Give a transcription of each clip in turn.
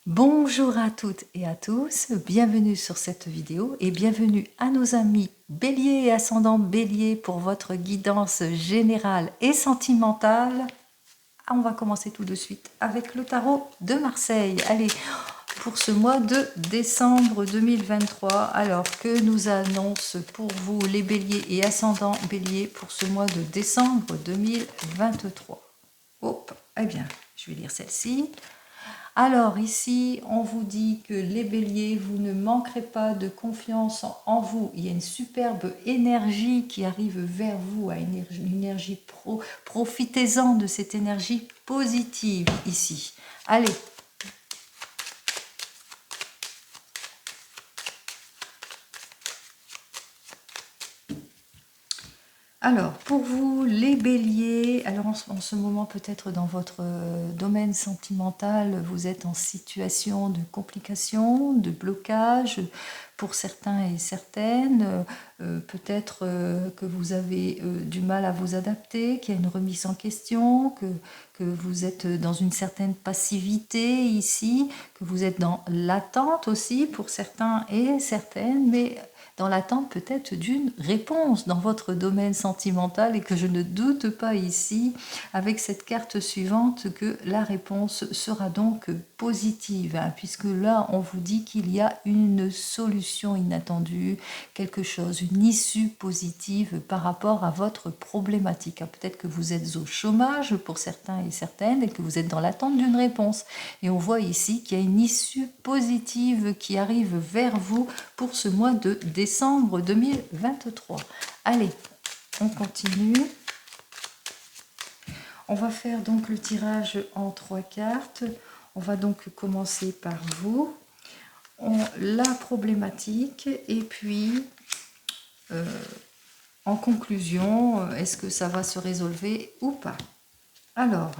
Bonjour à toutes et à tous, bienvenue sur cette vidéo et bienvenue à nos amis Bélier et ascendant Bélier pour votre guidance générale et sentimentale. On va commencer tout de suite avec le tarot de Marseille. Allez, pour ce mois de décembre 2023, alors que nous annonce pour vous les Béliers et ascendant Bélier pour ce mois de décembre 2023. Hop, eh bien, je vais lire celle-ci. Alors ici, on vous dit que les béliers, vous ne manquerez pas de confiance en vous. Il y a une superbe énergie qui arrive vers vous, une énergie profitez-en de cette énergie positive ici. Allez. Alors, pour vous, les béliers, alors en ce moment, peut-être dans votre domaine sentimental, vous êtes en situation de complication, de blocage pour certains et certaines. Peut-être que vous avez du mal à vous adapter, qu'il y a une remise en question, que vous êtes dans une certaine passivité ici, que vous êtes dans l'attente aussi pour certains et certaines, mais dans l'attente peut-être d'une réponse dans votre domaine sentimental et que je ne doute pas ici, avec cette carte suivante, que la réponse sera donc positive, hein, puisque là, on vous dit qu'il y a une solution inattendue, quelque chose, une issue positive par rapport à votre problématique. Peut-être que vous êtes au chômage pour certains et certaines et que vous êtes dans l'attente d'une réponse. Et on voit ici qu'il y a une issue positive qui arrive vers vous pour ce mois de décembre 2023. Allez, on continue. On va faire donc le tirage en 3 cartes. On va donc commencer par vous, la problématique, et puis en conclusion, est-ce que ça va se résolver ou pas? Alors,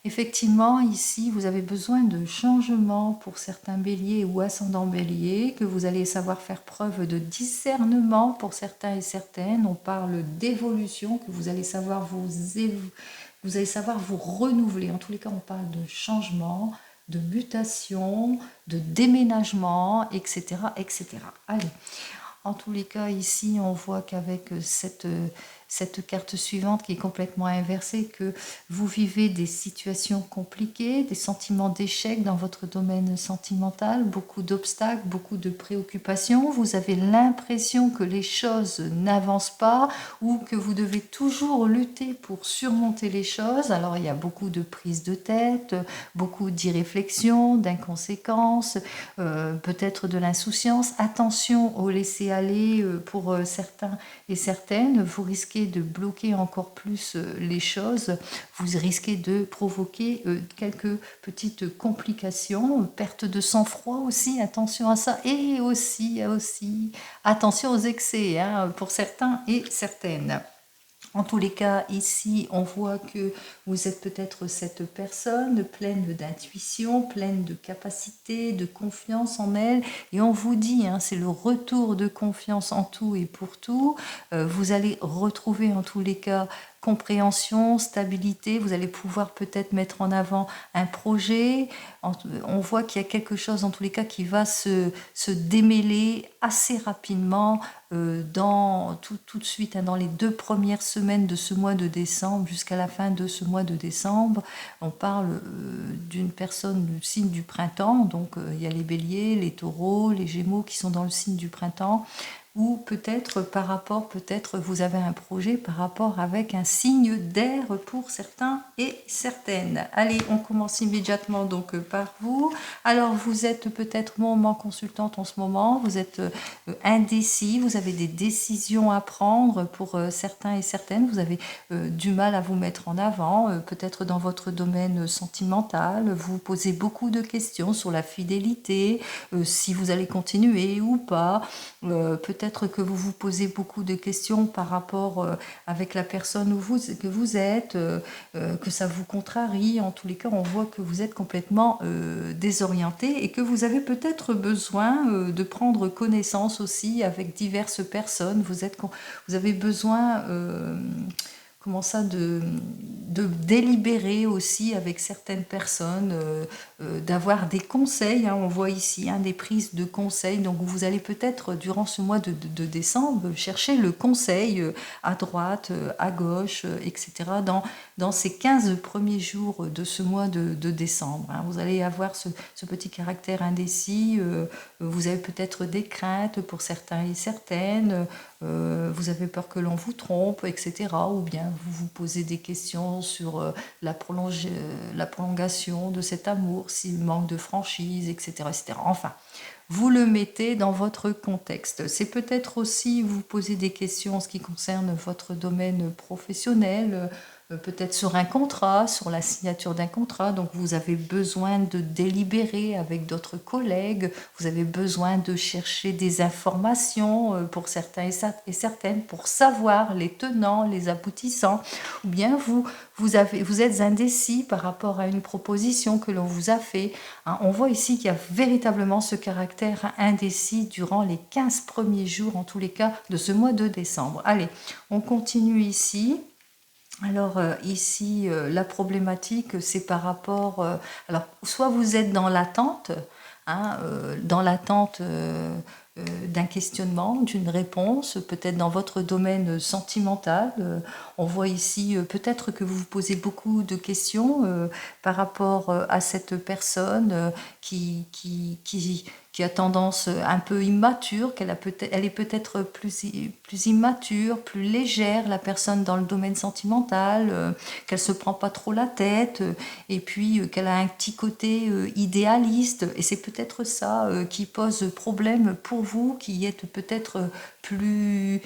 effectivement, ici, vous avez besoin de changement pour certains béliers ou ascendants béliers, que vous allez savoir faire preuve de discernement pour certains et certaines. On parle d'évolution, que vous allez savoir vous allez savoir vous renouveler. En tous les cas, on parle de changement, de mutation, de déménagement, etc., etc. Allez. En tous les cas, ici, on voit qu'avec cette carte suivante qui est complètement inversée, que vous vivez des situations compliquées, des sentiments d'échec dans votre domaine sentimental, beaucoup d'obstacles, beaucoup de préoccupations. Vous avez l'impression que les choses n'avancent pas ou que vous devez toujours lutter pour surmonter les choses. Alors, il y a beaucoup de prises de tête, beaucoup d'irréflexion, d'inconséquences, peut-être de l'insouciance. Attention au laisser aller pour certains et certaines. Vous risquez de bloquer encore plus les choses. Vous risquez de provoquer quelques petites complications, perte de sang-froid aussi, attention à ça. Et aussi attention aux excès, hein, pour certains et certaines. En tous les cas, ici, on voit que vous êtes peut-être cette personne pleine d'intuition, pleine de capacité, de confiance en elle. Et on vous dit, hein, c'est le retour de confiance en tout et pour tout. Vous allez retrouver en tous les cas compréhension, stabilité. Vous allez pouvoir peut-être mettre en avant un projet. On voit qu'il y a quelque chose en tous les cas qui va se démêler assez rapidement tout de suite, hein, dans les 2 premières semaines de ce mois de décembre jusqu'à la fin de ce mois de décembre. On parle d'une personne du signe du printemps, donc il y a les béliers, les taureaux, les gémeaux qui sont dans le signe du printemps, ou peut-être peut-être vous avez un projet par rapport avec un signe d'air pour certains et certaines. Allez, on commence immédiatement donc par vous. Alors vous êtes peut-être moment consultante en ce moment, vous êtes indécis, vous avez des décisions à prendre pour certains et certaines, vous avez du mal à vous mettre en avant, peut-être dans votre domaine sentimental, vous posez beaucoup de questions sur la fidélité, si vous allez continuer ou pas, peut-être que vous vous posez beaucoup de questions par rapport avec la personne que vous êtes, que ça vous contrarie. En tous les cas, on voit que vous êtes complètement désorienté et que vous avez peut-être besoin de prendre connaissance aussi avec diverses personnes. Vous avez besoin comment ça, de délibérer aussi avec certaines personnes, d'avoir des conseils. On voit ici des prises de conseils. Donc vous allez peut-être, durant ce mois de décembre, chercher le conseil à droite, à gauche, etc. Dans ces 15 premiers jours de ce mois de décembre. Vous allez avoir ce petit caractère indécis. Vous avez peut-être des craintes pour certains et certaines. Vous avez peur que l'on vous trompe, etc. Ou bien vous vous posez des questions sur la prolongation de cet amour, s'il manque de franchise, etc., etc. Enfin, vous le mettez dans votre contexte. C'est peut-être aussi vous poser des questions en ce qui concerne votre domaine professionnel, peut-être sur un contrat, sur la signature d'un contrat. Donc vous avez besoin de délibérer avec d'autres collègues, vous avez besoin de chercher des informations pour certains et certaines pour savoir les tenants, les aboutissants, ou bien vous êtes indécis par rapport à une proposition que l'on vous a fait. On voit ici qu'il y a véritablement ce caractère indécis durant les 15 premiers jours, en tous les cas, de ce mois de décembre. Allez, on continue ici. Alors ici, la problématique, c'est par rapport... alors, soit vous êtes dans l'attente, d'un questionnement, d'une réponse, peut-être dans votre domaine sentimental. On voit ici peut-être que vous vous posez beaucoup de questions par rapport à cette personne qui a tendance un peu immature, elle est peut-être plus immature, plus légère, la personne dans le domaine sentimental, qu'elle se prend pas trop la tête, et puis qu'elle a un petit côté idéaliste, et c'est peut-être ça qui pose problème pour vous, qui êtes peut-être plus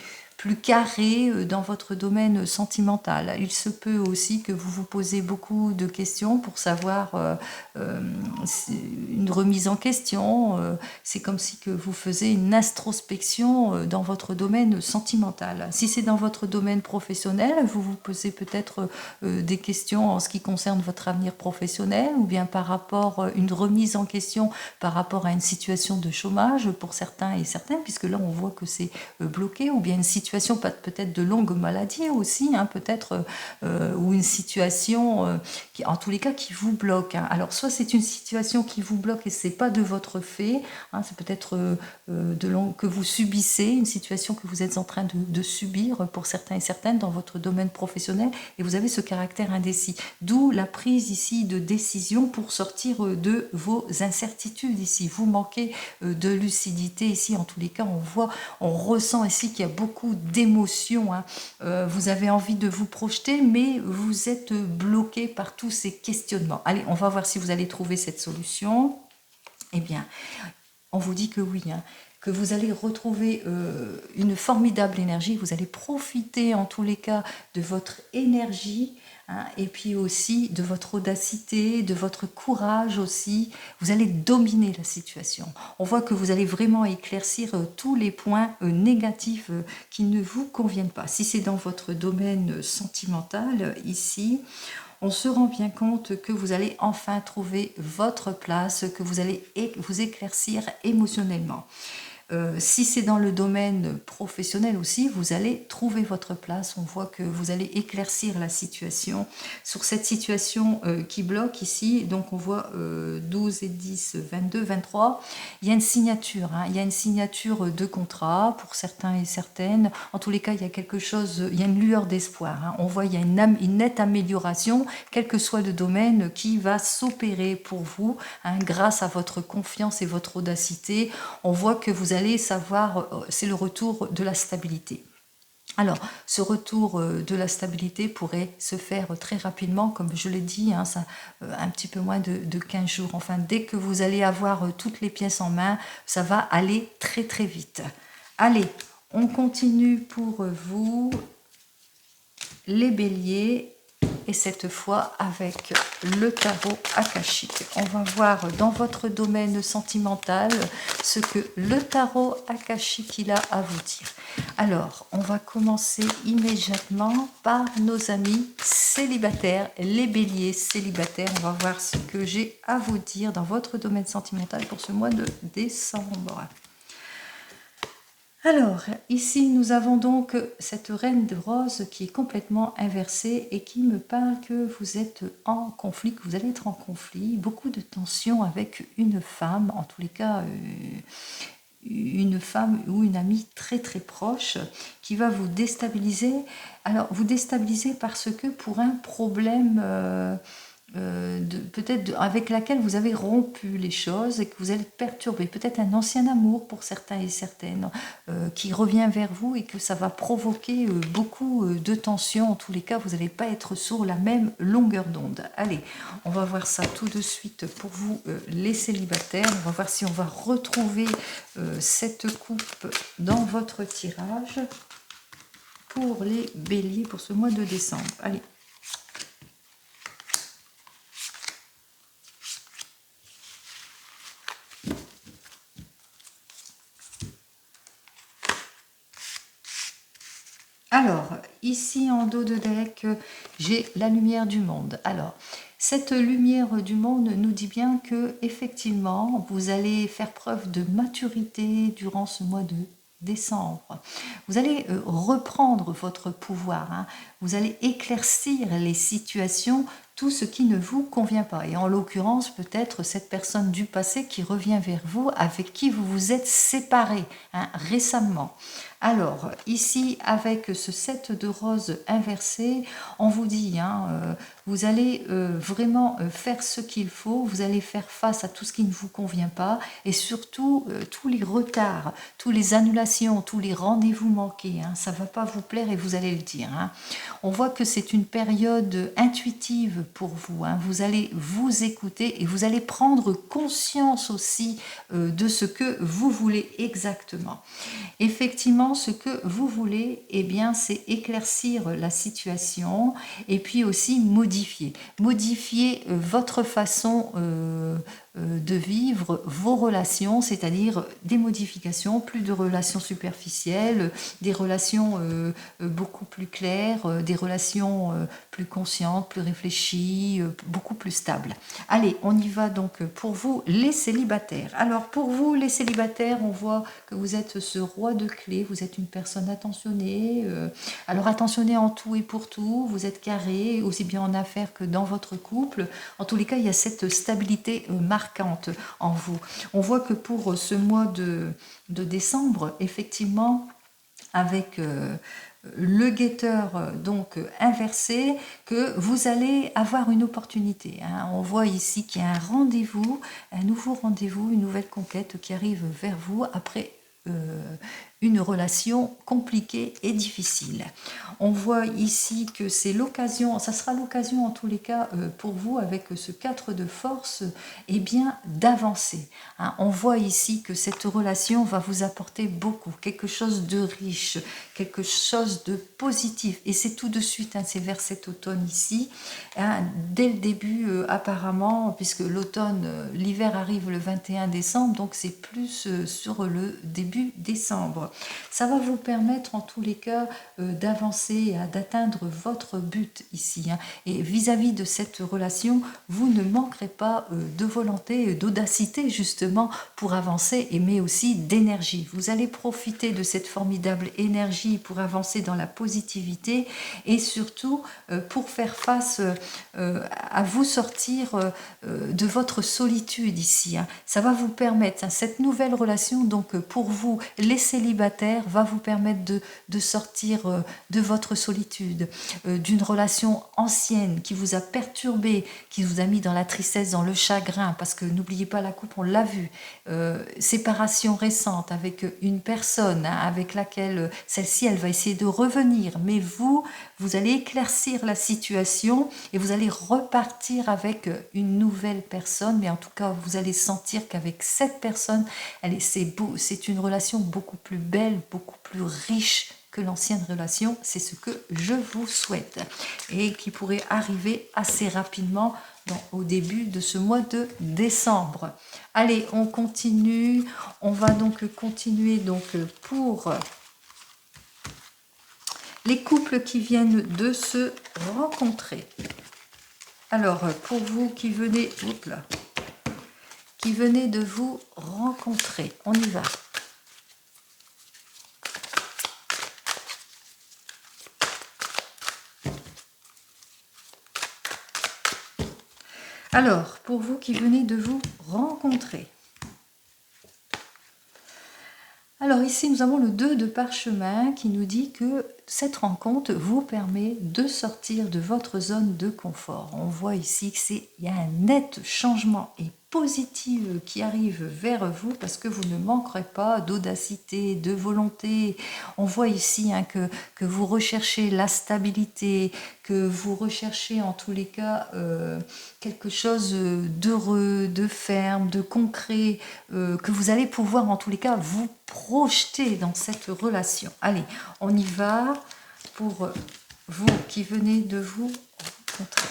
carré dans votre domaine sentimental. Il se peut aussi que vous vous posez beaucoup de questions pour savoir une remise en question. C'est comme si que vous faisiez une introspection dans votre domaine sentimental. Si c'est dans votre domaine professionnel, vous vous posez peut-être des questions en ce qui concerne votre avenir professionnel, ou bien par rapport à une remise en question par rapport à une situation de chômage pour certains et certaines, puisque là on voit que c'est bloqué, ou bien une situation peut-être de longue maladie aussi, peut-être, ou une situation qui, en tous les cas, qui vous bloque. Alors soit c'est une situation qui vous bloque et c'est pas de votre fait, c'est peut-être que vous subissez, une situation que vous êtes en train de subir pour certains et certaines dans votre domaine professionnel, et vous avez ce caractère indécis. D'où la prise ici de décision pour sortir de vos incertitudes ici. Vous manquez de lucidité ici, en tous les cas, on ressent ici qu'il y a beaucoup d'émotions. Vous avez envie de vous projeter, mais vous êtes bloqué par tous ces questionnements. Allez, on va voir si vous allez trouver cette solution. Eh bien, on vous dit que oui, que vous allez retrouver une formidable énergie, vous allez profiter en tous les cas de votre énergie, et puis aussi de votre audacité, de votre courage aussi. Vous allez dominer la situation. On voit que vous allez vraiment éclaircir tous les points négatifs qui ne vous conviennent pas. Si c'est dans votre domaine sentimental, ici, on se rend bien compte que vous allez enfin trouver votre place, que vous allez vous éclaircir émotionnellement. Si c'est dans le domaine professionnel aussi, vous allez trouver votre place. On voit que vous allez éclaircir la situation. Sur cette situation qui bloque ici, donc on voit 12 et 10, 22, 23, il y a une signature. Il y a une signature de contrat pour certains et certaines. En tous les cas, il y a quelque chose, il y a une lueur d'espoir. On voit il y a une nette amélioration, quel que soit le domaine, qui va s'opérer pour vous grâce à votre confiance et votre audacité. On voit que vous allez savoir, c'est le retour de la stabilité. Alors, ce retour de la stabilité pourrait se faire très rapidement, comme je l'ai dit, ça, un petit peu moins de 15 jours. Enfin, dès que vous allez avoir toutes les pièces en main, ça va aller très très vite. Allez, on continue pour vous, les béliers. Et cette fois avec le tarot akashique. On va voir dans votre domaine sentimental ce que le tarot akashique il a à vous dire. Alors, on va commencer immédiatement par nos amis célibataires, les béliers célibataires. On va voir ce que j'ai à vous dire dans votre domaine sentimental pour ce mois de décembre. Alors, ici, nous avons donc cette reine de rose qui est complètement inversée et qui me parle que vous êtes en conflit, que vous allez être en conflit, beaucoup de tension avec une femme, en tous les cas, une femme ou une amie très très proche qui va vous déstabiliser. Alors, vous déstabiliser parce que pour un problème peut-être avec laquelle vous avez rompu les choses et que vous allez être perturbé. Peut-être un ancien amour pour certains et certaines qui revient vers vous et que ça va provoquer beaucoup de tension. En tous les cas, vous n'allez pas être sur la même longueur d'onde. Allez, on va voir ça tout de suite pour vous les célibataires. On va voir si on va retrouver cette coupe dans votre tirage pour les béliers pour ce mois de décembre. Allez. Alors, ici en dos de deck, j'ai la lumière du monde. Alors, cette lumière du monde nous dit bien que effectivement, vous allez faire preuve de maturité durant ce mois de décembre. Vous allez reprendre votre pouvoir, hein. Vous allez éclaircir les situations, tout ce qui ne vous convient pas. Et en l'occurrence, peut-être cette personne du passé qui revient vers vous, avec qui vous vous êtes séparé hein, récemment. Alors, ici, avec ce 7 de rose inversé, on vous dit, hein, vous allez vraiment faire ce qu'il faut, vous allez faire face à tout ce qui ne vous convient pas, et surtout, tous les retards, toutes les annulations, tous les rendez-vous manqués, hein, ça ne va pas vous plaire et vous allez le dire. Hein. On voit que c'est une période intuitive pour vous, hein. Vous allez vous écouter et vous allez prendre conscience aussi de ce que vous voulez exactement. Effectivement, ce que vous voulez, eh bien, c'est éclaircir la situation et puis aussi modifier. Modifier votre façon de vivre vos relations, c'est-à-dire des modifications, plus de relations superficielles, des relations beaucoup plus claires, des relations plus conscientes, plus réfléchies, beaucoup plus stables. Allez, on y va donc pour vous les célibataires. Alors pour vous les célibataires, on voit que vous êtes ce roi de clés, vous êtes une personne attentionnée, alors attentionnée en tout et pour tout, vous êtes carré, aussi bien en affaires que dans votre couple. En tous les cas, il y a cette stabilité marquante en vous. On voit que pour ce mois de décembre, effectivement, avec le guetteur donc inversé, que vous allez avoir une opportunité. Hein. On voit ici qu'il y a un rendez-vous, un nouveau rendez-vous, une nouvelle conquête qui arrive vers vous après une relation compliquée et difficile. On voit ici que c'est l'occasion, ça sera l'occasion en tous les cas pour vous avec ce 4 de force, eh bien d'avancer. Hein. On voit ici que cette relation va vous apporter beaucoup, quelque chose de riche, quelque chose de positif. Et c'est tout de suite, hein, c'est vers cet automne ici, hein, dès le début apparemment, puisque l'automne, l'hiver arrive le 21 décembre, donc c'est plus sur le début décembre. Ça va vous permettre en tous les cas d'avancer, d'atteindre votre but ici. Hein. Et vis-à-vis de cette relation, vous ne manquerez pas de volonté, d'audacité justement pour avancer, mais aussi d'énergie. Vous allez profiter de cette formidable énergie pour avancer dans la positivité et surtout pour faire face à vous sortir de votre solitude ici. Hein. Ça va vous permettre, hein, cette nouvelle relation, donc pour vous, les célibataire va vous permettre de sortir de votre solitude, d'une relation ancienne qui vous a perturbé, qui vous a mis dans la tristesse, dans le chagrin, parce que n'oubliez pas la coupe, on l'a vu, séparation récente avec une personne hein, avec laquelle celle-ci, elle va essayer de revenir, mais vous allez éclaircir la situation et vous allez repartir avec une nouvelle personne, mais en tout cas, vous allez sentir qu'avec cette personne, c'est une relation beaucoup plus belle, beaucoup plus riche que l'ancienne relation. C'est ce que je vous souhaite et qui pourrait arriver assez rapidement au début de ce mois de décembre. Allez, on continue. On va donc continuer donc pour les couples qui viennent de se rencontrer. Alors, pour vous qui venez, qui venez de vous rencontrer, on y va. Alors, pour vous qui venez de vous rencontrer. Alors ici, nous avons le 2 de parchemin qui nous dit que cette rencontre vous permet de sortir de votre zone de confort. On voit ici qu'il y a un net changement et positif qui arrive vers vous parce que vous ne manquerez pas d'audacité, de volonté. On voit ici que vous recherchez la stabilité, que vous recherchez en tous les cas quelque chose d'heureux, de ferme, de concret, que vous allez pouvoir en tous les cas vous projeter dans cette relation. Allez, on y va pour vous qui venez de vous rencontrer.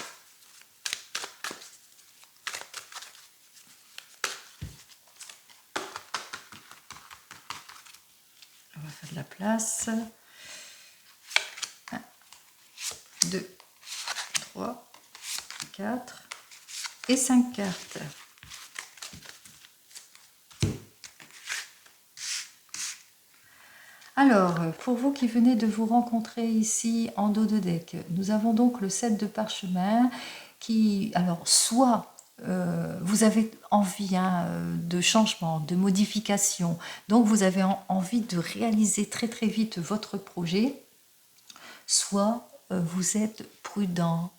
On va faire de la place. 1, 2, 3, 4 et 5 cartes. Alors, pour vous qui venez de vous rencontrer ici en dos de deck, nous avons donc le 7 de parchemin qui, alors, soit vous avez envie de changement, de modification, donc vous avez envie de réaliser très très vite votre projet, soit vous êtes prudent,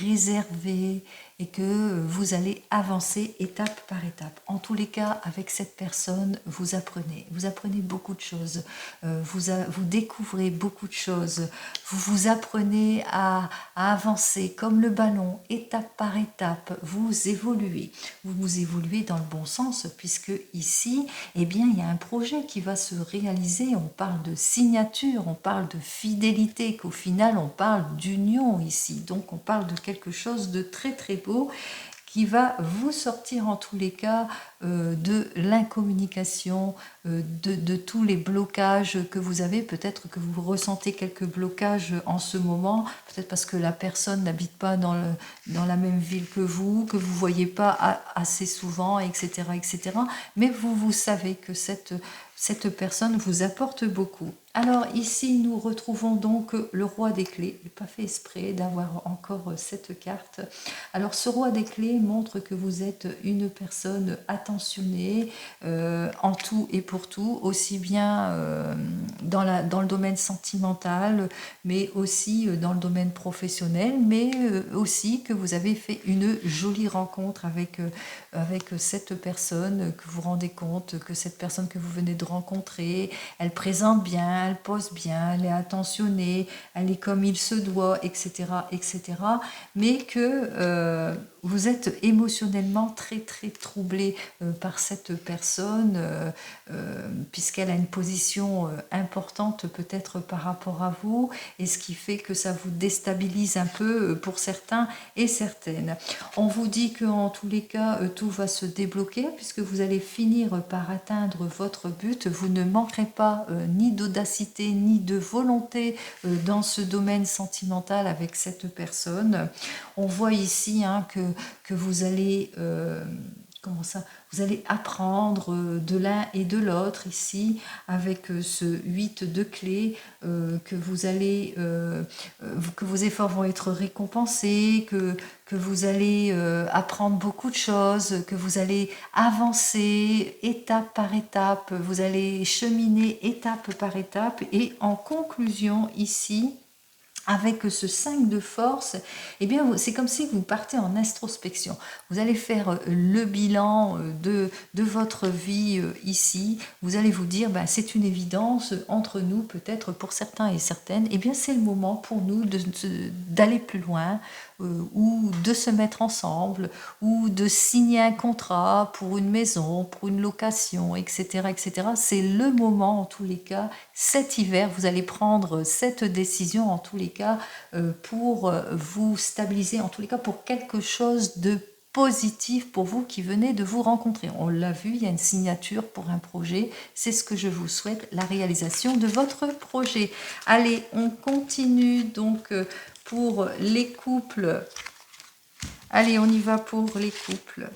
réservé et que vous allez avancer étape par étape. En tous les cas, avec cette personne, vous apprenez beaucoup de choses, vous découvrez beaucoup de choses, vous apprenez à avancer comme le ballon, étape par étape, vous évoluez dans le bon sens, puisque ici, eh bien, il y a un projet qui va se réaliser, on parle de signature, on parle de fidélité, qu'au final, on parle d'union ici, donc on parle de quelque chose de très très beau qui va vous sortir en tous les cas de l'incommunication, de tous les blocages que vous avez. Peut-être que vous ressentez quelques blocages en ce moment, peut-être parce que la personne n'habite pas dans la même ville que vous ne voyez pas assez souvent, etc., etc. Mais vous savez que cette personne vous apporte beaucoup. Alors ici, nous retrouvons donc le roi des clés. Je n'ai pas fait exprès d'avoir encore cette carte. Alors ce roi des clés montre que vous êtes une personne attentionnée en tout et pour tout, aussi bien dans le domaine sentimental, mais aussi dans le domaine professionnel, mais aussi que vous avez fait une jolie rencontre avec cette personne, que vous vous rendez compte que cette personne que vous venez de rencontrer, elle présente bien, elle pose bien, elle est attentionnée, elle est comme il se doit, etc., etc. Mais que vous êtes émotionnellement très très troublé par cette personne, puisqu'elle a une position importante peut-être par rapport à vous, et ce qui fait que ça vous déstabilise un peu pour certains et certaines. On vous dit qu'en tous les cas, tout va se débloquer, puisque vous allez finir par atteindre votre but. Vous ne manquerez pas ni d'audacité, ni de volonté dans ce domaine sentimental avec cette personne. On voit ici que vous allez... comment ça, vous allez apprendre de l'un et de l'autre ici avec ce 8 de clés, que vous allez que vos efforts vont être récompensés, que vous allez apprendre beaucoup de choses, que vous allez avancer étape par étape, vous allez cheminer étape par étape, et en conclusion ici, avec ce 5 de force, eh bien, c'est comme si vous partez en introspection. Vous allez faire le bilan de votre vie ici. Vous allez vous dire, ben, c'est une évidence entre nous, peut-être pour certains et certaines. Eh bien, c'est le moment pour nous d'aller plus loin, ou de se mettre ensemble, ou de signer un contrat pour une maison, pour une location, etc., etc. C'est le moment, en tous les cas. Cet hiver, vous allez prendre cette décision, en tous les cas, pour vous stabiliser, en tous les cas pour quelque chose de positif pour vous qui venez de vous rencontrer. On l'a vu, il y a une signature pour un projet. C'est ce que je vous souhaite, la réalisation de votre projet. Allez, on continue donc pour les couples. Allez, on y va pour les couples.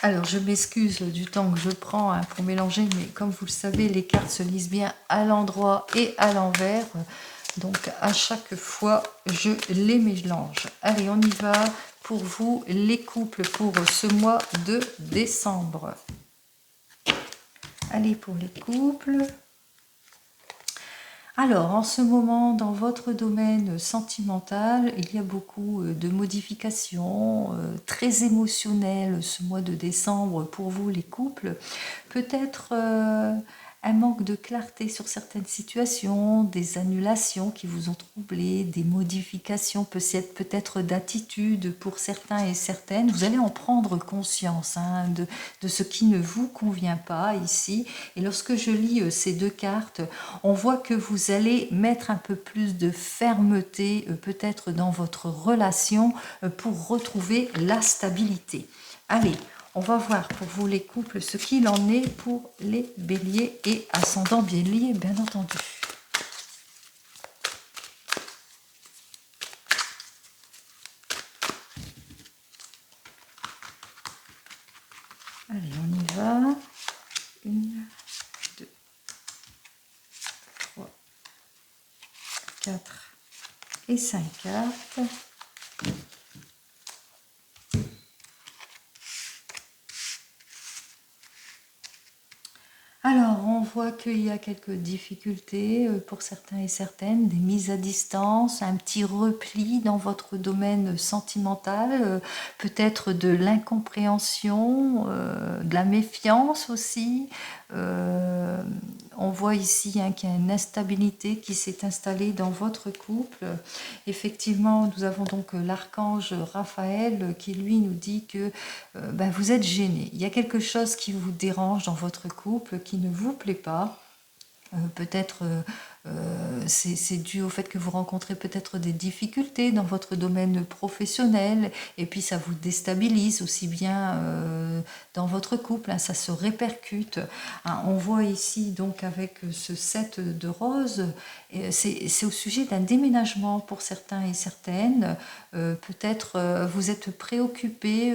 Alors, je m'excuse du temps que je prends hein, pour mélanger, mais comme vous le savez, les cartes se lisent bien à l'endroit et à l'envers. Donc, à chaque fois, je les mélange. Allez, on y va pour vous, les couples pour ce mois de décembre. Allez, pour les couples. Alors, en ce moment, dans votre domaine sentimental, il y a beaucoup de modifications, très émotionnelles ce mois de décembre pour vous les couples. Peut-être un manque de clarté sur certaines situations, des annulations qui vous ont troublé, des modifications peut-être d'attitude pour certains et certaines. Vous allez en prendre conscience hein, de ce qui ne vous convient pas ici. Et lorsque je lis ces deux cartes, on voit que vous allez mettre un peu plus de fermeté peut-être dans votre relation pour retrouver la stabilité. Allez, on va voir pour vous les couples ce qu'il en est pour les béliers et ascendants béliers, bien entendu. Allez, on y va. 1, 2, 3, 4 et 5 cartes. Alors, on voit qu'il y a quelques difficultés pour certains et certaines, des mises à distance, un petit repli dans votre domaine sentimental, peut-être de l'incompréhension, de la méfiance aussi. On voit ici hein, qu'il y a une instabilité qui s'est installée dans votre couple. Effectivement, nous avons donc l'archange Raphaël qui lui nous dit que ben, vous êtes gêné. Il y a quelque chose qui vous dérange dans votre couple, qui ne vous plaît pas. Peut-être c'est dû au fait que vous rencontrez peut-être des difficultés dans votre domaine professionnel et puis ça vous déstabilise aussi bien dans votre couple, hein, ça se répercute. Hein, on voit ici donc avec ce 7 de rose, c'est au sujet d'un déménagement pour certains et certaines. Peut-être vous êtes préoccupé,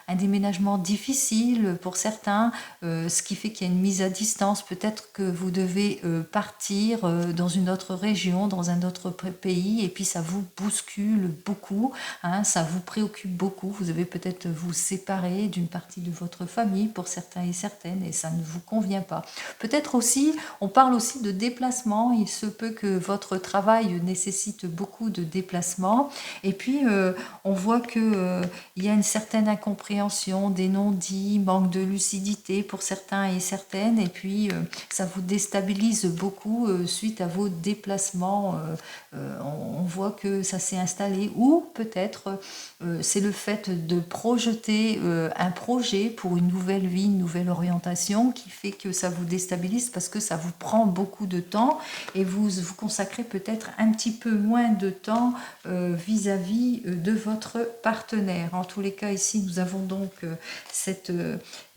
un déménagement difficile pour certains, ce qui fait qu'il y a une mise à distance. Peut-être que vous devez partir dans une autre région, dans un autre pays, et puis ça vous bouscule beaucoup, hein, ça vous préoccupe beaucoup. Vous devez peut-être vous séparer d'une partie de votre famille pour certains et certaines, et ça ne vous convient pas. Peut-être aussi, on parle aussi de déplacement. Il se peut que votre travail nécessite beaucoup de déplacements, et puis on voit que il y a une certaine incompréhension, des non-dits, manque de lucidité pour certains et certaines, et puis ça vous déstabilise beaucoup suite à vos déplacements. On voit que ça s'est installé, ou peut-être c'est le fait de projeter un projet pour une nouvelle vie, une nouvelle orientation qui fait que ça vous déstabilise parce que ça vous prend beaucoup de temps et vous vous consacrez peut-être un petit peu moins de temps vis-à-vis de votre partenaire. En tous les cas, ici, nous avons donc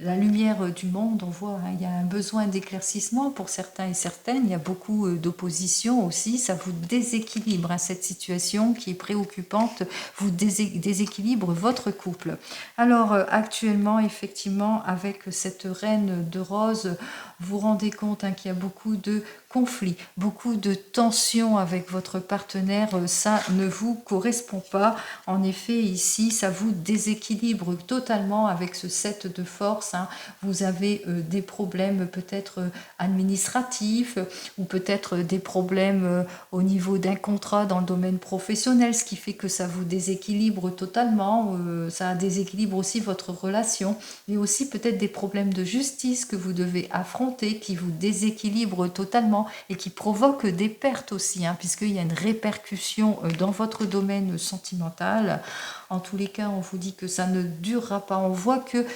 la lumière du monde. On voit, hein, il y a un besoin d'éclaircissement pour certains et certaines. Il y a beaucoup d'opposition aussi. Ça vous déséquilibre, hein, cette situation qui est préoccupante, vous déséquilibre votre couple. Alors, actuellement, effectivement, avec cette reine de rose, vous vous rendez compte hein, qu'il y a beaucoup de conflits, beaucoup de tensions avec votre partenaire, ça ne vous correspond pas. En effet, ici, ça vous déséquilibre totalement avec ce 7 de force. Hein. Vous avez des problèmes peut-être administratifs ou peut-être des problèmes au niveau d'un contrat dans le domaine professionnel, ce qui fait que ça vous déséquilibre totalement. Ça déséquilibre aussi votre relation, mais aussi peut-être des problèmes de justice que vous devez affronter, qui vous déséquilibrent totalement et qui provoque des pertes aussi, hein, puisqu'il y a une répercussion dans votre domaine sentimental. En tous les cas, on vous dit que ça ne durera pas. On voit que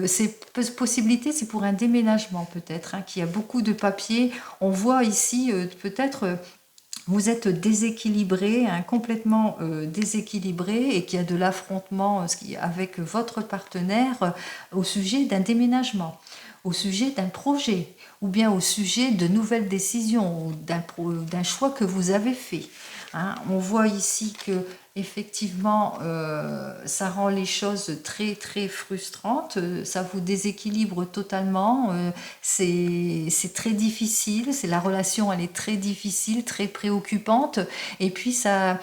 ces possibilités, c'est pour un déménagement peut-être, hein, qu'il y a beaucoup de papiers. On voit ici peut-être... vous êtes déséquilibré, hein, complètement déséquilibré, et qu'il y a de l'affrontement avec votre partenaire au sujet d'un déménagement, au sujet d'un projet, ou bien au sujet de nouvelles décisions, ou d'un choix que vous avez fait. Hein. On voit ici que effectivement, ça rend les choses très très frustrantes, ça vous déséquilibre totalement, c'est très difficile, la relation elle est très difficile, très préoccupante, et puis ça,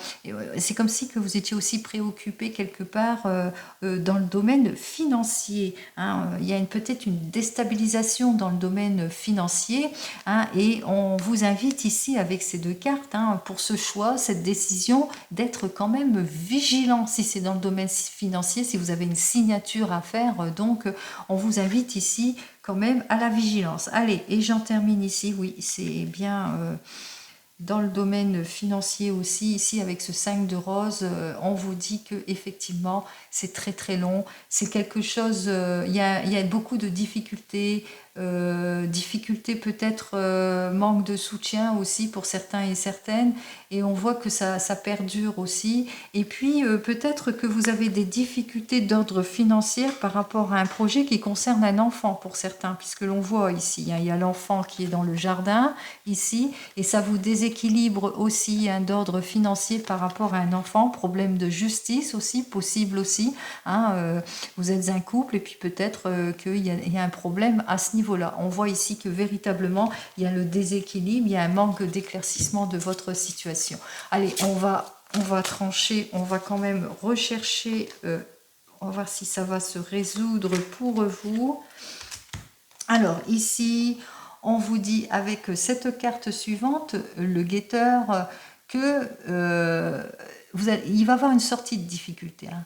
c'est comme si que vous étiez aussi préoccupé quelque part dans le domaine financier, hein. Il y a peut-être une déstabilisation dans le domaine financier, hein, et on vous invite ici avec ces deux cartes, hein, pour ce choix, cette décision, d'être quand même vigilant si c'est dans le domaine financier, si vous avez une signature à faire, donc on vous invite ici quand même à la vigilance. Allez, et j'en termine ici, oui, c'est bien dans le domaine financier aussi, ici avec ce 5 de rose, on vous dit que effectivement c'est très très long, c'est quelque chose, il y a beaucoup de difficultés, difficultés peut-être, manque de soutien aussi pour certains et certaines, et on voit que ça perdure aussi, et puis peut-être que vous avez des difficultés d'ordre financier par rapport à un projet qui concerne un enfant pour certains, puisque l'on voit ici, hein, il y a l'enfant qui est dans le jardin ici, et ça vous déséquilibre aussi, hein, d'ordre financier par rapport à un enfant, problème de justice aussi, possible aussi, hein, vous êtes un couple et puis peut-être qu'il y a un problème à ce niveau-là. On voit ici que véritablement il y a le déséquilibre, il y a un manque d'éclaircissement de votre situation. Allez, on va trancher, on va quand même rechercher, on va voir si ça va se résoudre pour vous. Alors ici, on vous dit avec cette carte suivante, le guetteur, que il va y avoir une sortie de difficulté, hein.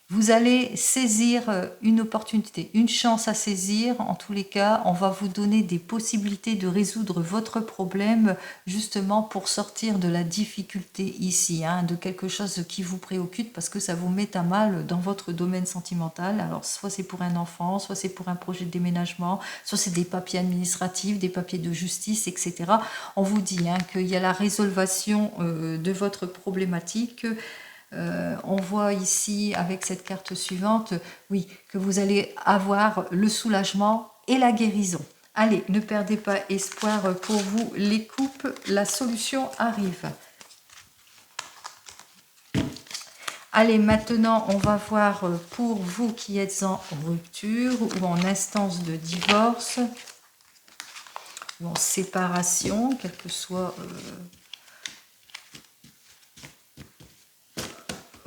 Vous allez saisir une opportunité, une chance à saisir. En tous les cas, on va vous donner des possibilités de résoudre votre problème justement pour sortir de la difficulté ici, hein, de quelque chose qui vous préoccupe parce que ça vous met à mal dans votre domaine sentimental. Alors, soit c'est pour un enfant, soit c'est pour un projet de déménagement, soit c'est des papiers administratifs, des papiers de justice, etc. On vous dit, hein, qu'il y a la résolution de votre problématique. On voit ici avec cette carte suivante, oui, que vous allez avoir le soulagement et la guérison. Allez, ne perdez pas espoir pour vous les coupes, la solution arrive. Allez, maintenant, on va voir pour vous qui êtes en rupture ou en instance de divorce ou en séparation, quel que soit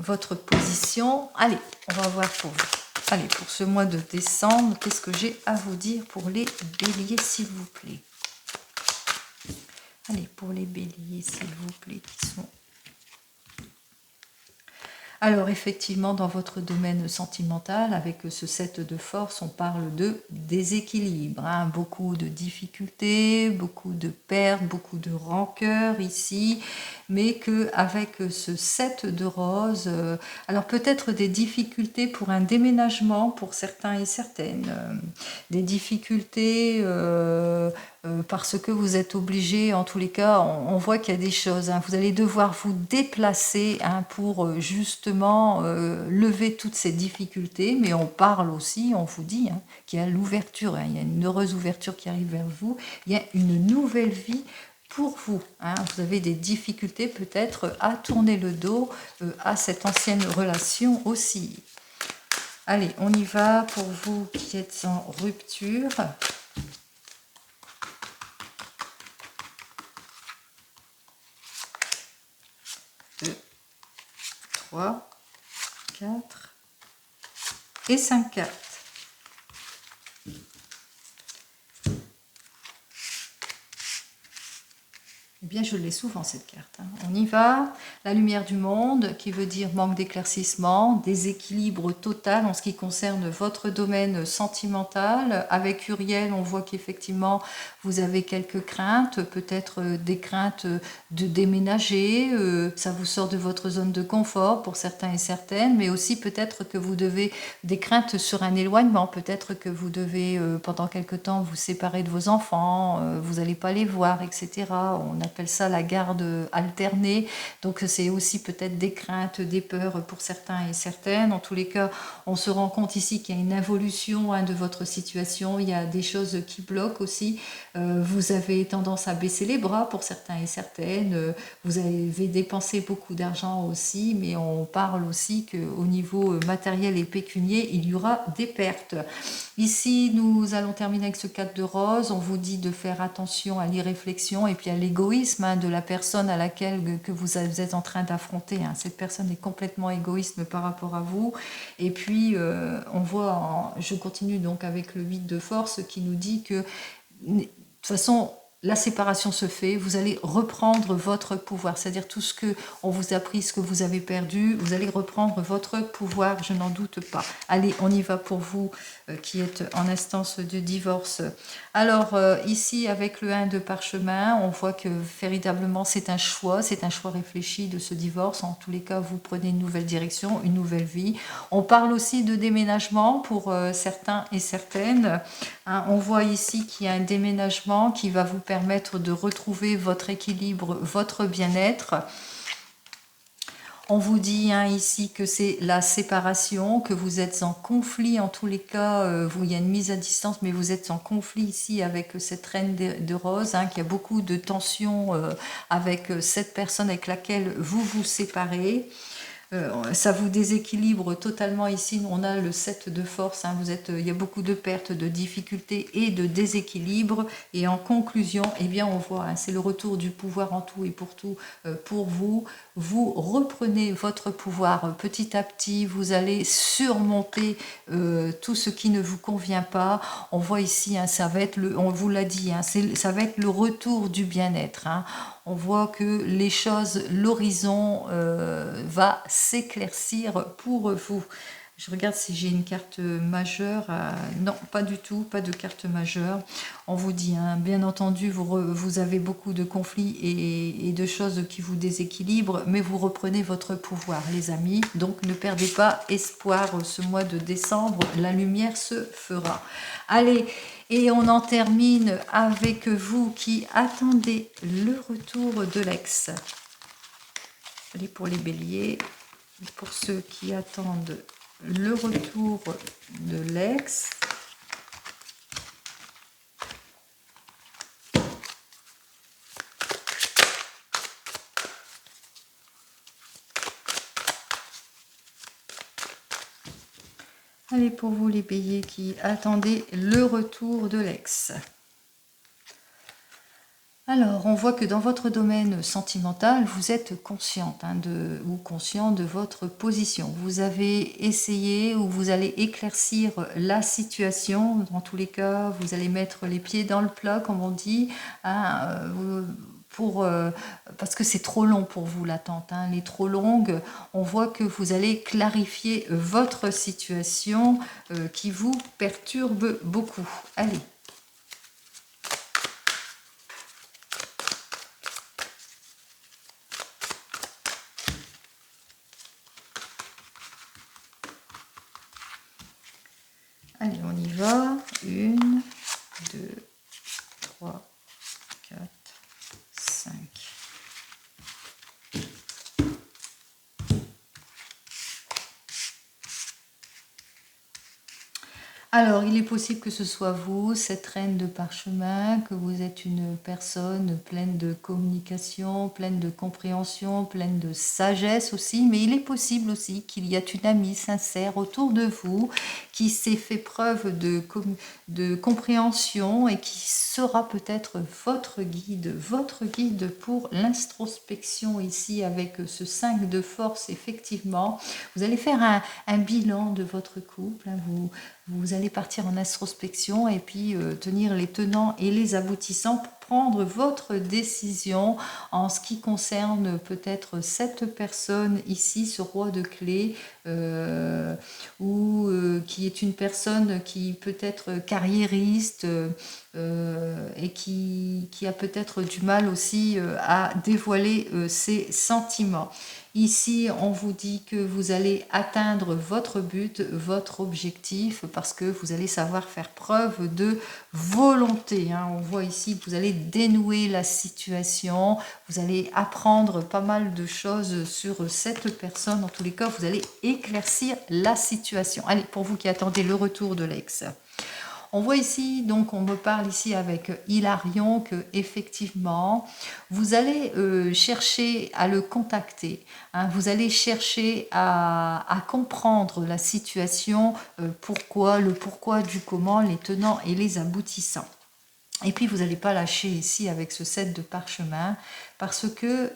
votre position. Allez, on va voir pour vous. Allez, pour ce mois de décembre, qu'est-ce que j'ai à vous dire pour les béliers, s'il vous plaît? Allez, pour les béliers, s'il vous plaît, qui sont... Alors, effectivement, dans votre domaine sentimental, avec ce 7 de force, on parle de déséquilibre, hein, beaucoup de difficultés, beaucoup de pertes, beaucoup de rancœur ici, mais qu'avec ce 7 de rose, alors peut-être des difficultés pour un déménagement pour certains et certaines, des difficultés... parce que vous êtes obligé, en tous les cas, on voit qu'il y a des choses, hein, vous allez devoir vous déplacer, hein, pour justement lever toutes ces difficultés, mais on parle aussi, on vous dit, hein, qu'il y a l'ouverture, hein, il y a une heureuse ouverture qui arrive vers vous, il y a une nouvelle vie pour vous, hein. Vous avez des difficultés peut-être à tourner le dos à cette ancienne relation aussi. Allez, on y va pour vous qui êtes en rupture. 3, 4 et 5 cartes. Eh bien, je l'ai souvent cette carte, hein. On y va. La lumière du monde, qui veut dire manque d'éclaircissement, déséquilibre total en ce qui concerne votre domaine sentimental. Avec Uriel, on voit qu'effectivement, vous avez quelques craintes, peut-être des craintes de déménager, ça vous sort de votre zone de confort pour certains et certaines, mais aussi peut-être que vous devez, des craintes sur un éloignement, peut-être que vous devez pendant quelque temps vous séparer de vos enfants, vous n'allez pas les voir, etc. On a appelle ça la garde alternée. Donc c'est aussi peut-être des craintes, des peurs pour certains et certaines. En tous les cas, on se rend compte ici qu'il y a une évolution de votre situation. Il y a des choses qui bloquent aussi. Vous avez tendance à baisser les bras pour certains et certaines. Vous avez dépensé beaucoup d'argent aussi, mais on parle aussi qu'au niveau matériel et pécunier, il y aura des pertes. Ici, nous allons terminer avec ce 4 de rose. On vous dit de faire attention à l'irréflexion et puis à l'égoïsme de la personne à laquelle que vous êtes en train d'affronter. Cette personne est complètement égoïste par rapport à vous. Et puis, on voit, je continue donc avec le 8 de force qui nous dit que de toute façon, la séparation se fait, vous allez reprendre votre pouvoir, c'est-à-dire tout ce que on vous a pris, ce que vous avez perdu, vous allez reprendre votre pouvoir, je n'en doute pas. Allez, on y va pour vous qui êtes en instance de divorce. Alors ici, avec le 1 de parchemin, on voit que véritablement c'est un choix réfléchi de ce divorce. En tous les cas, vous prenez une nouvelle direction, une nouvelle vie. On parle aussi de déménagement pour certains et certaines. On voit ici qu'il y a un déménagement qui va vous permettre de retrouver votre équilibre, votre bien-être. On vous dit ici que c'est la séparation, que vous êtes en conflit en tous les cas, il y a une mise à distance, mais vous êtes en conflit ici avec cette reine de rose, qu'il y a beaucoup de tensions avec cette personne avec laquelle vous vous séparez. Ça vous déséquilibre totalement ici. On a le 7 de force. Il y a beaucoup de pertes, de difficultés et de déséquilibre. Et en conclusion, eh bien, on voit, c'est le retour du pouvoir en tout et pour tout pour vous. Vous reprenez votre pouvoir petit à petit. Vous allez surmonter tout ce qui ne vous convient pas. On voit ici, ça va être on vous l'a dit, ça va être le retour du bien-être. On voit que les choses, l'horizon va s'éclaircir pour vous. Je regarde si j'ai une carte majeure. Non, pas du tout, pas de carte majeure. On vous dit, bien entendu, vous avez beaucoup de conflits et de choses qui vous déséquilibrent, mais vous reprenez votre pouvoir, les amis. Donc, ne perdez pas espoir ce mois de décembre. La lumière se fera. Allez, et on en termine avec vous qui attendez le retour de l'ex. Allez, pour les béliers, pour ceux qui attendent le retour de l'ex. Allez, pour vous les béliers qui attendez le retour de l'ex. Alors, on voit que dans votre domaine sentimental, vous êtes consciente ou conscient de votre position. Vous avez essayé ou vous allez éclaircir la situation. Dans tous les cas, vous allez mettre les pieds dans le plat, comme on dit, parce que c'est trop long pour vous l'attente. Elle est trop longue. On voit que vous allez clarifier votre situation qui vous perturbe beaucoup. Allez. Allez, on y va. 1, 2, 3, 4, 5. Alors, il est possible que ce soit vous, cette reine de parchemin, que vous êtes une personne pleine de communication, pleine de compréhension, pleine de sagesse aussi, mais il est possible aussi qu'il y ait une amie sincère autour de vous qui s'est fait preuve de compréhension et qui sera peut-être votre guide pour l'introspection ici avec ce 5 de force, effectivement. Vous allez faire un bilan de votre couple, vous allez partir en introspection et puis tenir les tenants et les aboutissants pour prendre votre décision en ce qui concerne peut-être cette personne ici, ce roi de clés, ou qui est une personne qui peut être carriériste et qui a peut-être du mal aussi à dévoiler ses sentiments. Ici, on vous dit que vous allez atteindre votre but, votre objectif, parce que vous allez savoir faire preuve de volonté. Hein. On voit ici que vous allez dénouer la situation, vous allez apprendre pas mal de choses sur cette personne. En tous les cas, vous allez éclaircir la situation. Allez, pour vous qui attendez le retour de l'ex. On voit ici, donc on me parle ici avec Hilarion que effectivement vous allez chercher à le contacter, hein, vous allez chercher à comprendre la situation, le pourquoi du comment, les tenants et les aboutissants. Et puis vous n'allez pas lâcher ici avec ce set de parchemin parce que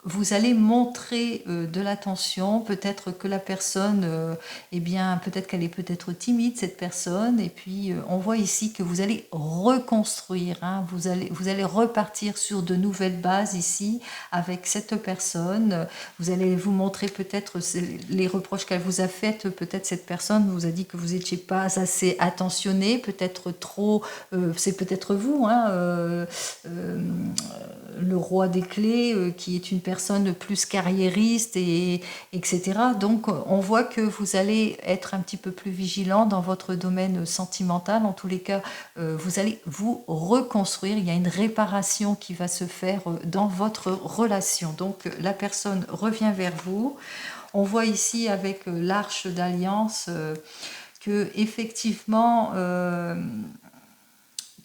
vous allez montrer de l'attention, peut-être que la personne, eh bien, peut-être qu'elle est peut-être timide, cette personne, et puis on voit ici que vous allez reconstruire, hein, vous allez repartir sur de nouvelles bases ici avec cette personne, vous allez vous montrer peut-être les reproches qu'elle vous a faits, peut-être cette personne vous a dit que vous n'étiez pas assez attentionné, peut-être trop, c'est peut-être vous, hein, le roi des clés, qui est une personne plus carriériste, etc. Donc on voit que vous allez être un petit peu plus vigilant dans votre domaine sentimental. En tous les cas, vous allez vous reconstruire. Il y a une réparation qui va se faire dans votre relation. Donc la personne revient vers vous. On voit ici avec l'arche d'alliance que effectivement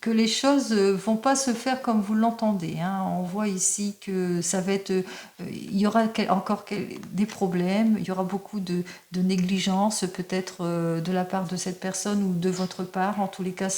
que les choses vont pas se faire comme vous l'entendez. Hein. On voit ici que ça va être, il y aura encore des problèmes, il y aura beaucoup de négligence peut-être de la part de cette personne ou de votre part. En tous les cas,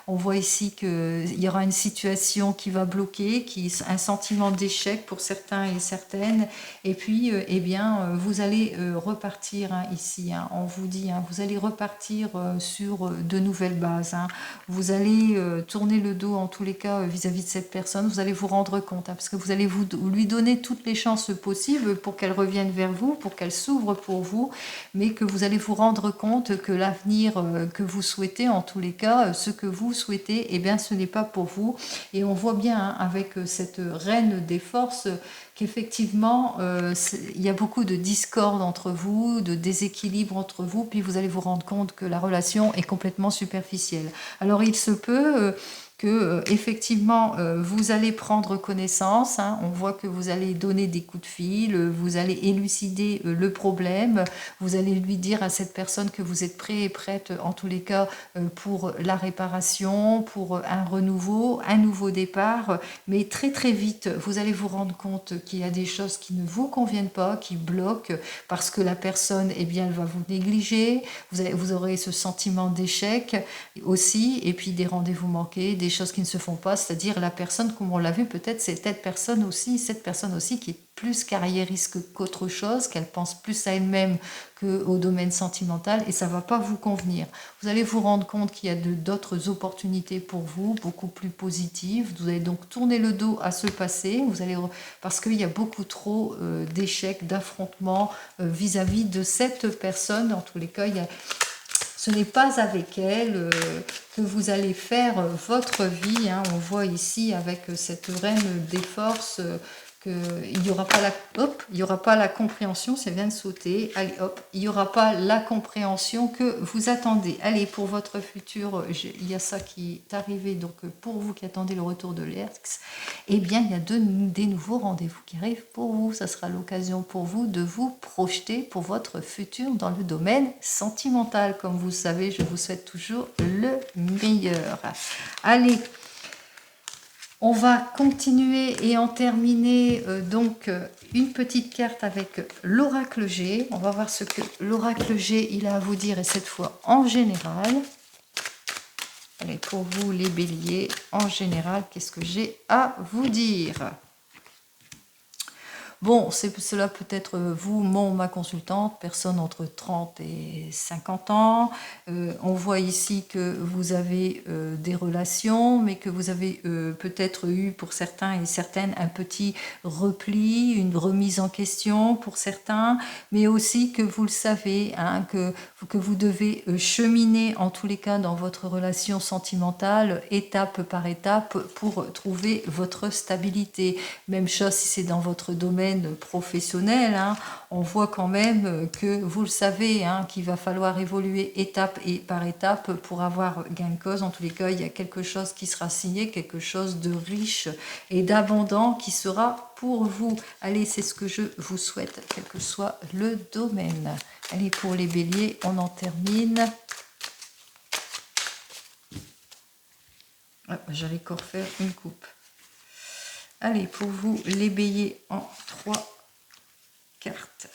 on voit ici qu'il y aura une situation qui va bloquer, un sentiment d'échec pour certains et certaines. Et puis, eh bien, vous allez repartir hein, ici. Hein. On vous dit, hein, vous allez repartir sur de nouvelles bases. Hein. Vous allez tourner le dos en tous les cas vis-à-vis de cette personne, vous allez vous rendre compte, hein, parce que vous allez lui donner toutes les chances possibles pour qu'elle revienne vers vous, pour qu'elle s'ouvre pour vous, mais que vous allez vous rendre compte que l'avenir que vous souhaitez, en tous les cas, ce que vous souhaitez, eh bien ce n'est pas pour vous. Et on voit bien hein, avec cette reine des forces, qu'effectivement, il y a beaucoup de discorde entre vous, de déséquilibre entre vous, puis vous allez vous rendre compte que la relation est complètement superficielle. Alors il se peut que effectivement vous allez prendre connaissance, hein, on voit que vous allez donner des coups de fil, vous allez élucider le problème, vous allez lui dire à cette personne que vous êtes prêt et prête en tous les cas pour la réparation, pour un renouveau, un nouveau départ, mais très très vite vous allez vous rendre compte qu'il y a des choses qui ne vous conviennent pas, qui bloquent parce que la personne eh bien elle va vous négliger, vous aurez ce sentiment d'échec aussi, et puis des rendez-vous manqués, des choses qui ne se font pas, c'est-à-dire la personne, comme on l'a vu peut-être, c'est cette personne aussi qui est plus carriériste qu'autre chose, qu'elle pense plus à elle-même qu'au domaine sentimental, et ça ne va pas vous convenir. Vous allez vous rendre compte qu'il y a d'autres opportunités pour vous, beaucoup plus positives. Vous allez donc tourner le dos à ce passé, parce qu'il y a beaucoup trop d'échecs, d'affrontements vis-à-vis de cette personne. En tous les cas, ce n'est pas avec elle que vous allez faire votre vie. Hein. On voit ici avec cette reine des forces qu'il n'y aura pas la compréhension, ça vient de sauter. Allez hop, il n'y aura pas la compréhension que vous attendez. Allez, pour votre futur, il y a ça qui est arrivé. Donc pour vous qui attendez le retour de l'ex, eh bien il y a des nouveaux rendez-vous qui arrivent pour vous. Ça sera l'occasion pour vous de vous projeter pour votre futur dans le domaine sentimental. Comme vous savez, je vous souhaite toujours le meilleur. Allez, on va continuer et en terminer donc une petite carte avec l'oracle G. On va voir ce que l'oracle G il a à vous dire, et cette fois en général. Allez, pour vous les béliers, en général, qu'est-ce que j'ai à vous dire ? Bon, cela peut être vous, ma consultante, personne entre 30 et 50 ans. On voit ici que vous avez des relations, mais que vous avez peut-être eu pour certains et certaines un petit repli, une remise en question pour certains, mais aussi que vous le savez, hein, que vous devez cheminer en tous les cas dans votre relation sentimentale, étape par étape, pour trouver votre stabilité. Même chose si c'est dans votre domaine domaine professionnel, hein, on voit quand même que vous le savez, hein, qu'il va falloir évoluer étape par étape pour avoir gain de cause. En tous les cas, il y a quelque chose qui sera signé, quelque chose de riche et d'abondant qui sera pour vous. Allez, c'est ce que je vous souhaite, quel que soit le domaine. Allez, pour les béliers, on en termine. J'allais encore faire une coupe. Allez, pour vous, les béliers en 3 cartes.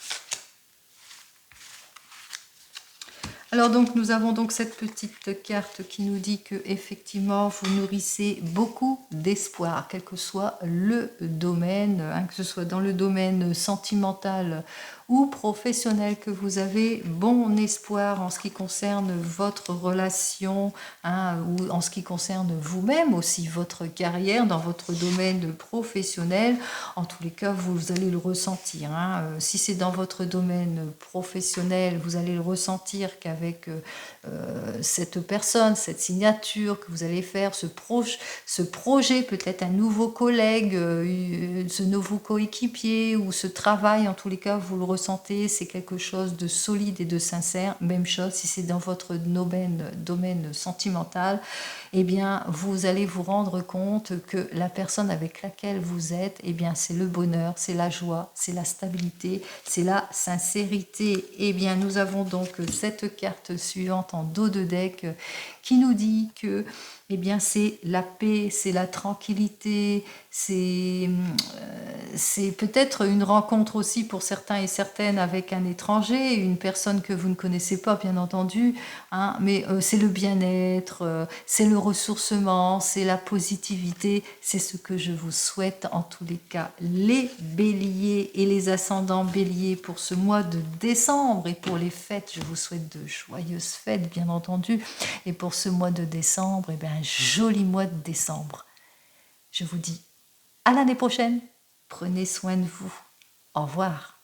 Alors donc nous avons donc cette petite carte qui nous dit que effectivement vous nourrissez beaucoup d'espoir, quel que soit le domaine, hein, que ce soit dans le domaine sentimental ou professionnel, que vous avez bon espoir en ce qui concerne votre relation, hein, ou en ce qui concerne vous-même aussi, votre carrière dans votre domaine professionnel. En tous les cas, vous allez le ressentir, hein. Si c'est dans votre domaine professionnel, vous allez le ressentir qu'avec cette personne, cette signature que vous allez faire, ce projet, peut-être un nouveau collègue, ce nouveau coéquipier ou ce travail, en tous les cas, vous le ressentez, c'est quelque chose de solide et de sincère. Même chose si c'est dans votre domaine sentimental, eh bien, vous allez vous rendre compte que la personne avec laquelle vous êtes, eh bien, c'est le bonheur, c'est la joie, c'est la stabilité, c'est la sincérité. Eh bien, nous avons donc cette carte suivante en dos de deck qui nous dit que eh bien, c'est la paix, c'est la tranquillité, c'est peut-être une rencontre aussi pour certains et certaines avec un étranger, une personne que vous ne connaissez pas, bien entendu, hein, mais c'est le bien-être, c'est le ressourcement, c'est la positivité, c'est ce que je vous souhaite en tous les cas. Les béliers et les ascendants béliers pour ce mois de décembre et pour les fêtes, je vous souhaite de joyeuses fêtes, bien entendu, et pour ce mois de décembre, eh bien, un joli mois de décembre. Je vous dis à l'année prochaine. Prenez soin de vous. Au revoir.